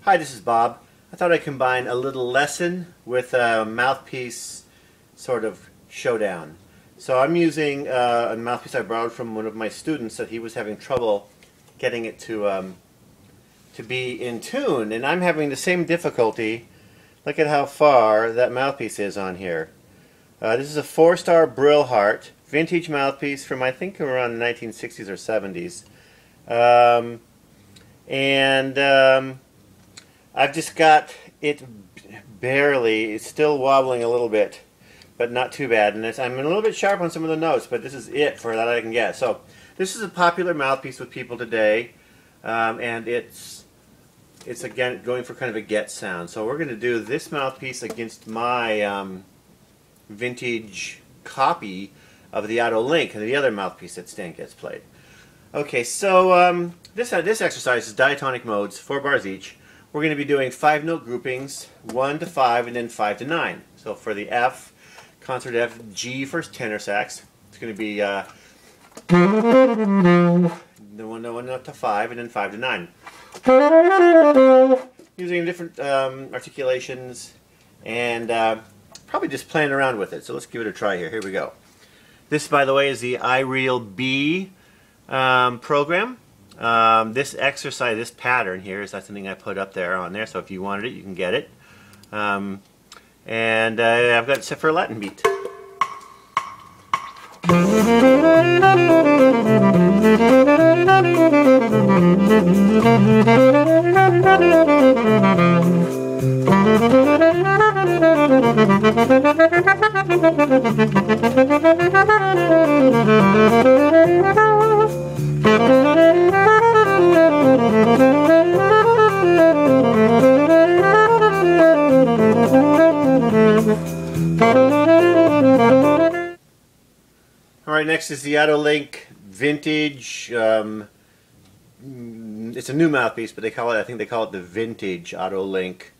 Hi, this is Bob. I thought I'd combine a little lesson with a mouthpiece sort of showdown. So I'm using a mouthpiece I borrowed from one of my students that he was having trouble getting it to be in tune, and I'm having the same difficulty. Look at how far that mouthpiece is on here. This is a 4-star Brilhart vintage mouthpiece from I think around the 1960s or 70s. I've just got it barely, it's still wobbling a little bit, but not too bad. And I'm a little bit sharp on some of the notes, but this is it for that I can get. So this is a popular mouthpiece with people today, and it's again going for kind of a get sound. So we're going to do this mouthpiece against my vintage copy of the Otto Link and the other mouthpiece that Stan gets played. Okay, so this exercise is diatonic modes, 4 bars each. We're going to be doing 5-note groupings, 1 to 5 and then 5 to 9. So for the F, concert F, G for tenor sax, it's going to be the 1 note to 5 and then 5 to 9. Using different articulations and probably just playing around with it. So let's give it a try here. Here we go. This, by the way, is the iRealb program. This exercise, this pattern here, is something I put up there on there, so if you wanted it, you can get it. I've got it set for a Latin beat. Alright, next is the Otto Link Vintage. It's a new mouthpiece, but I think they call it the Vintage Otto Link.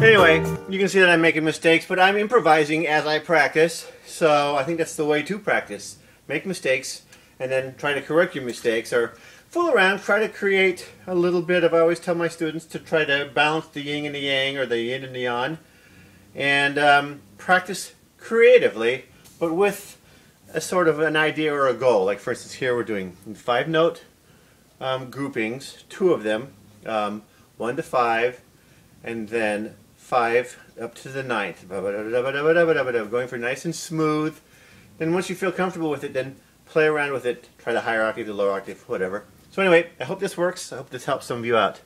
Anyway, you can see that I'm making mistakes, but I'm improvising as I practice, so I think that's the way to practice. Make mistakes, and then try to correct your mistakes, or fool around, try to create a little bit of, I always tell my students to try to balance the yin and the yang, or the yin and the yang, and practice creatively, but with a sort of an idea or a goal. Like for instance here we're doing 5-note groupings, 2 of them, 1 to 5, and then 5 up to the 9th, going for nice and smooth. Then once you feel comfortable with it, then play around with it, try the higher octave, the lower octave, whatever. So anyway, I hope this works. I hope this helps some of you out.